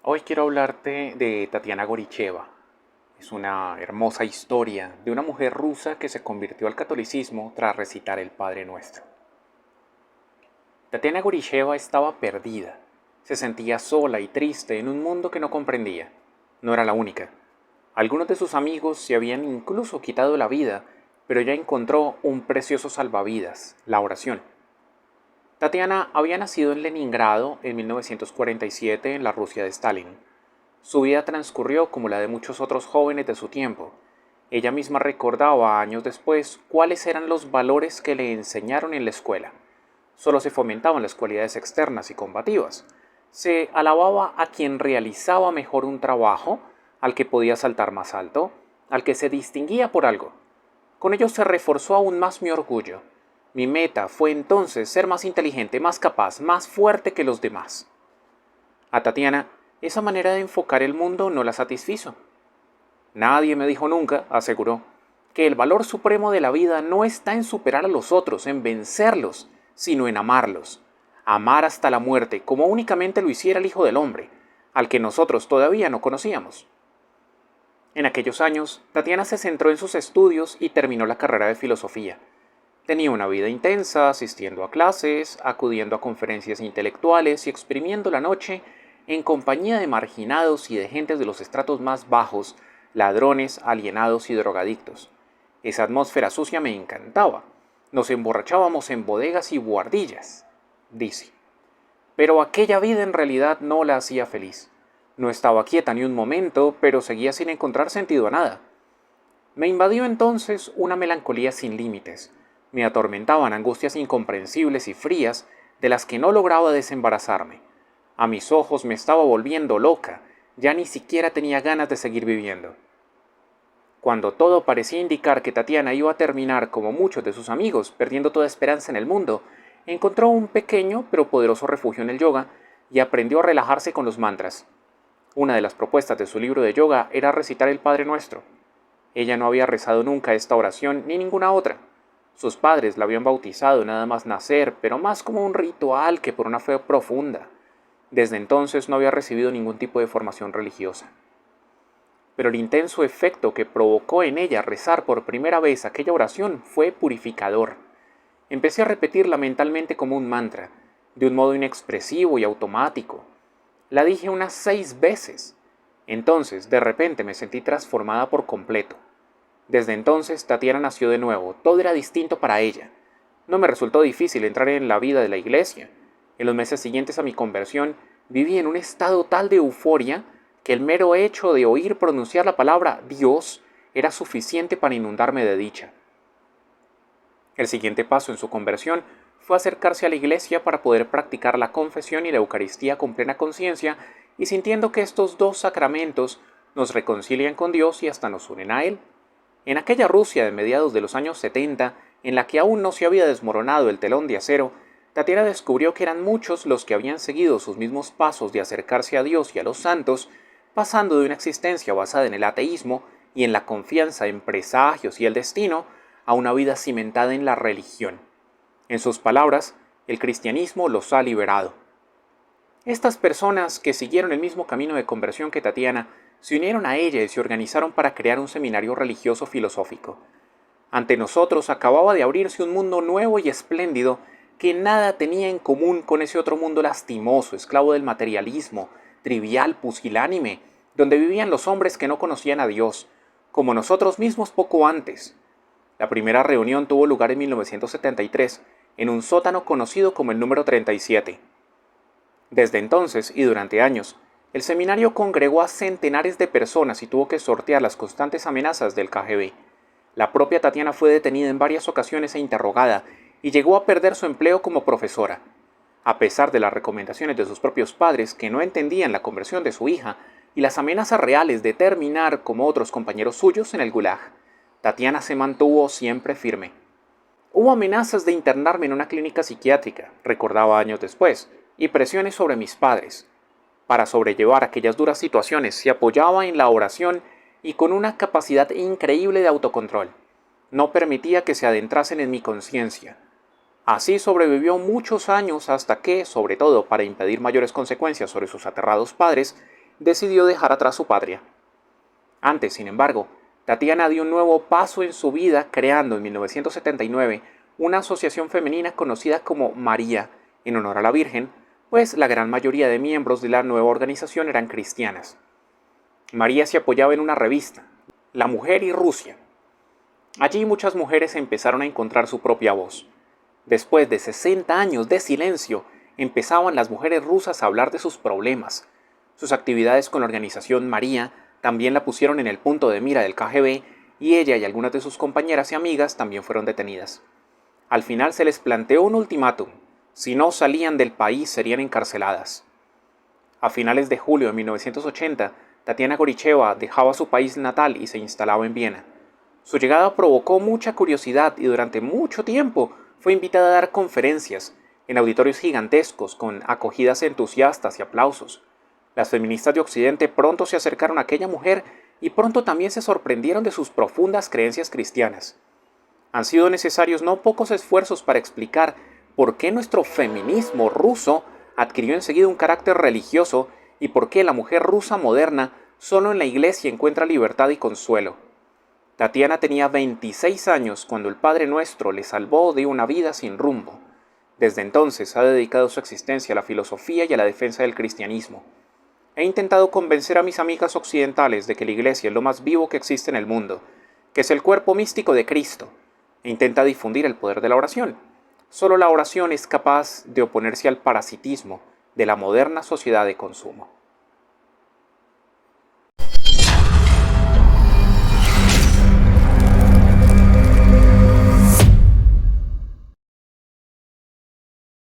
Hoy quiero hablarte de Tatiana Goricheva. Es una hermosa historia de una mujer rusa que se convirtió al catolicismo tras recitar el Padre Nuestro. Tatiana Goricheva estaba perdida. Se sentía sola y triste en un mundo que no comprendía. No era la única. Algunos de sus amigos se habían incluso quitado la vida, pero ella encontró un precioso salvavidas, la oración. Tatiana había nacido en Leningrado en 1947 en la Rusia de Stalin. Su vida transcurrió como la de muchos otros jóvenes de su tiempo. Ella misma recordaba años después cuáles eran los valores que le enseñaron en la escuela. Solo se fomentaban las cualidades externas y combativas. Se alababa a quien realizaba mejor un trabajo, al que podía saltar más alto, al que se distinguía por algo. Con ello se reforzó aún más mi orgullo. Mi meta fue entonces ser más inteligente, más capaz, más fuerte que los demás. A Tatiana, esa manera de enfocar el mundo no la satisfizo. Nadie me dijo nunca, aseguró, que el valor supremo de la vida no está en superar a los otros, en vencerlos, sino en amarlos. Amar hasta la muerte, como únicamente lo hiciera el Hijo del Hombre, al que nosotros todavía no conocíamos. En aquellos años, Tatiana se centró en sus estudios y terminó la carrera de filosofía. Tenía una vida intensa, asistiendo a clases, acudiendo a conferencias intelectuales y exprimiendo la noche en compañía de marginados y de gentes de los estratos más bajos, ladrones, alienados y drogadictos. Esa atmósfera sucia me encantaba. Nos emborrachábamos en bodegas y buhardillas, dice. Pero aquella vida en realidad no la hacía feliz. No estaba quieta ni un momento, pero seguía sin encontrar sentido a nada. Me invadió entonces una melancolía sin límites. Me atormentaban angustias incomprensibles y frías de las que no lograba desembarazarme. A mis ojos me estaba volviendo loca, ya ni siquiera tenía ganas de seguir viviendo. Cuando todo parecía indicar que Tatiana iba a terminar como muchos de sus amigos, perdiendo toda esperanza en el mundo, encontró un pequeño pero poderoso refugio en el yoga y aprendió a relajarse con los mantras. Una de las propuestas de su libro de yoga era recitar el Padre Nuestro. Ella no había rezado nunca esta oración ni ninguna otra. Sus padres la habían bautizado nada más nacer, pero más como un ritual que por una fe profunda. Desde entonces no había recibido ningún tipo de formación religiosa. Pero el intenso efecto que provocó en ella rezar por primera vez aquella oración fue purificador. Empecé a repetirla mentalmente como un mantra, de un modo inexpresivo y automático. La dije unas 6 veces. Entonces, de repente me sentí transformada por completo. Desde entonces, Tatiana nació de nuevo. Todo era distinto para ella. No me resultó difícil entrar en la vida de la iglesia. En los meses siguientes a mi conversión, viví en un estado tal de euforia que el mero hecho de oír pronunciar la palabra Dios era suficiente para inundarme de dicha. El siguiente paso en su conversión fue acercarse a la iglesia para poder practicar la confesión y la Eucaristía con plena conciencia y sintiendo que estos dos sacramentos nos reconcilian con Dios y hasta nos unen a Él. En aquella Rusia de mediados de los años 70, en la que aún no se había desmoronado el telón de acero, Tatiana descubrió que eran muchos los que habían seguido sus mismos pasos de acercarse a Dios y a los santos, pasando de una existencia basada en el ateísmo y en la confianza en presagios y el destino, a una vida cimentada en la religión. En sus palabras, el cristianismo los ha liberado. Estas personas que siguieron el mismo camino de conversión que Tatiana se unieron a ella y se organizaron para crear un seminario religioso filosófico. Ante nosotros acababa de abrirse un mundo nuevo y espléndido que nada tenía en común con ese otro mundo lastimoso, esclavo del materialismo, trivial, pusilánime, donde vivían los hombres que no conocían a Dios, como nosotros mismos poco antes. La primera reunión tuvo lugar en 1973, en un sótano conocido como el número 37. Desde entonces y durante años, el seminario congregó a centenares de personas y tuvo que sortear las constantes amenazas del KGB. La propia Tatiana fue detenida en varias ocasiones e interrogada, y llegó a perder su empleo como profesora. A pesar de las recomendaciones de sus propios padres que no entendían la conversión de su hija y las amenazas reales de terminar como otros compañeros suyos en el Gulag, Tatiana se mantuvo siempre firme. Hubo amenazas de internarme en una clínica psiquiátrica, recordaba años después, y presiones sobre mis padres. Para sobrellevar aquellas duras situaciones se apoyaba en la oración y con una capacidad increíble de autocontrol. No permitía que se adentrasen en mi conciencia. Así sobrevivió muchos años hasta que, sobre todo para impedir mayores consecuencias sobre sus aterrados padres, decidió dejar atrás su patria. Antes, sin embargo, Tatiana dio un nuevo paso en su vida creando en 1979 una asociación femenina conocida como María, en honor a la Virgen, pues la gran mayoría de miembros de la nueva organización eran cristianas. María se apoyaba en una revista, La Mujer y Rusia. Allí muchas mujeres empezaron a encontrar su propia voz. Después de 60 años de silencio, empezaban las mujeres rusas a hablar de sus problemas. Sus actividades con la organización María también la pusieron en el punto de mira del KGB y ella y algunas de sus compañeras y amigas también fueron detenidas. Al final se les planteó un ultimátum: si no salían del país serían encarceladas. A finales de julio de 1980, Tatiana Goricheva dejaba su país natal y se instalaba en Viena. Su llegada provocó mucha curiosidad y durante mucho tiempo fue invitada a dar conferencias en auditorios gigantescos con acogidas entusiastas y aplausos. Las feministas de Occidente pronto se acercaron a aquella mujer y pronto también se sorprendieron de sus profundas creencias cristianas. Han sido necesarios no pocos esfuerzos para explicar por qué nuestro feminismo ruso adquirió enseguida un carácter religioso y por qué la mujer rusa moderna solo en la iglesia encuentra libertad y consuelo. Tatiana tenía 26 años cuando el Padre Nuestro le salvó de una vida sin rumbo. Desde entonces ha dedicado su existencia a la filosofía y a la defensa del cristianismo. He intentado convencer a mis amigas occidentales de que la iglesia es lo más vivo que existe en el mundo, que es el cuerpo místico de Cristo, e intenta difundir el poder de la oración. Solo la oración es capaz de oponerse al parasitismo de la moderna sociedad de consumo.